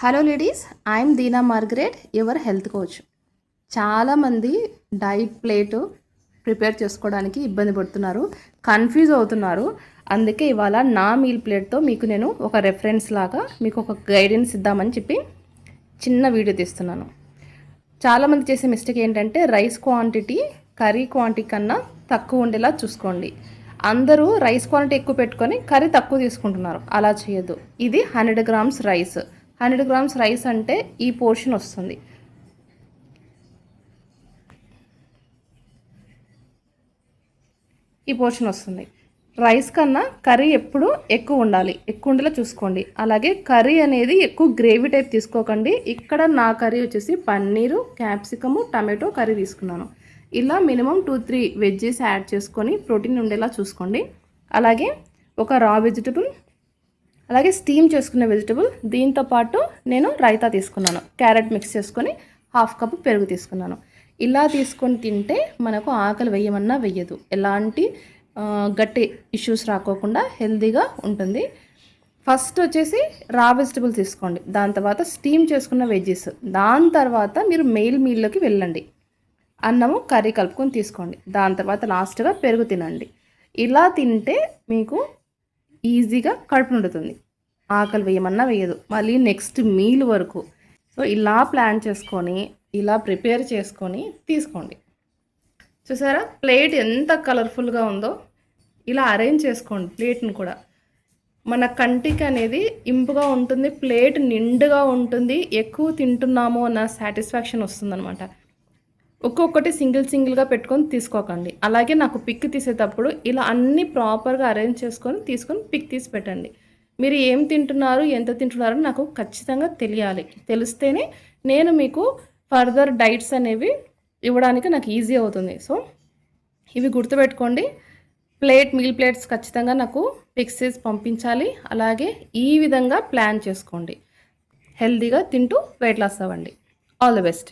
Hello ladies, I'm Deena Margaret, your health coach. చాలామంది diet plate prepare చేసుకోవడానికి ఇబ్బంది పడుతున్నారు, కన్ఫ్యూజ్ అవుతున్నారు. అందుకే ఇవాళ నా మీల్ ప్లేట్తో మీకు నేను ఒక రెఫరెన్స్ లాగా మీకు ఒక గైడెన్స్ ఇద్దామని చెప్పి చిన్న వీడియో తీస్తున్నాను. చాలామంది చేసే మిస్టేక్ ఏంటంటే రైస్ క్వాంటిటీ కర్రీ క్వాంటిటీ కన్నా తక్కువ ఉండేలా చూసుకోండి. అందరూ రైస్ క్వాంటిటీ ఎక్కువ పెట్టుకొని కర్రీ తక్కువ తీసుకుంటున్నారు. అలా చేయొద్దు. ఇది 100 grams రైస్. 100 grams రైస్ అంటే ఈ పోర్షన్ వస్తుంది. రైస్ కన్నా కర్రీ ఎప్పుడు ఎక్కువ ఉండాలి, ఎక్కువ ఉండేలా చూసుకోండి. అలాగే కర్రీ అనేది ఎక్కువ గ్రేవీ టైప్ తీసుకోకండి. ఇక్కడ నా కర్రీ వచ్చేసి పన్నీరు, క్యాప్సికము, టమాటో కర్రీ తీసుకున్నాను. ఇలా మినిమం 2-3 వెజ్జెస్ యాడ్ చేసుకొని ప్రోటీన్ ఉండేలా చూసుకోండి. అలాగే ఒక రా వెజిటబుల్, అలాగే స్టీమ్ చేసుకున్న వెజిటబుల్, దీంతో పాటు నేను రైతా తీసుకున్నాను. క్యారెట్ మిక్స్ చేసుకొని 1/2 కప్ పెరుగు తీసుకున్నాను. ఇలా తీసుకొని తింటే మనకు ఆకలి వేయమన్నా వెయ్యదు, ఎలాంటి గట్టి ఇష్యూస్ రాకోకుండా హెల్తీగా ఉంటుంది. ఫస్ట్ వచ్చేసి రా వెజిటబుల్ తీసుకోండి, దాని తర్వాత స్టీమ్ చేసుకున్న వెజ్జెస్, దాని తర్వాత మీరు మీల్లోకి వెళ్ళండి. అన్నము కర్రీ కలుపుకొని తీసుకోండి, దాని తర్వాత లాస్ట్గా పెరుగు తినండి. ఇలా తింటే మీకు ఈజీగా కడుపు నిండుతుంది, ఆకలి వేయమన్నా వేయదు మళ్ళీ నెక్స్ట్ మీల్ వరకు. సో ఇలా ప్లాన్ చేసుకొని ఇలా ప్రిపేర్ చేసుకొని తీసుకోండి. చూసారా ప్లేట్ ఎంత కలర్ఫుల్గా ఉందో? ఇలా అరేంజ్ చేసుకోండి ప్లేట్ని కూడా. మన కంటికి అనేది ఇంపుగా ఉంటుంది, ప్లేట్ నిండుగా ఉంటుంది, ఎక్కువ తింటున్నామో అన్న సాటిస్ఫాక్షన్ వస్తుందన్నమాట. ఒక్కొక్కటి సింగిల్గా పెట్టుకొని తీసుకోకండి. అలాగే నాకు పిక్ తీసేటప్పుడు ఇలా అన్నీ ప్రాపర్గా అరేంజ్ తీసుకొని పిక్ తీసి పెట్టండి. మీరు ఏం తింటున్నారు, ఎంత తింటున్నారో నాకు ఖచ్చితంగా తెలియాలి. తెలిస్తేనే నేను మీకు ఫర్దర్ డైట్స్ అనేవి ఇవ్వడానికి నాకు ఈజీ అవుతుంది. సో ఇవి గుర్తుపెట్టుకోండి. మీల్ ప్లేట్స్ ఖచ్చితంగా నాకు పిక్స్ చేసి పంపించాలి. అలాగే ఈ విధంగా ప్లాన్ చేసుకోండి. హెల్తీగా తింటూ వెయిట్ లాస్ అవ్వండి. All the best.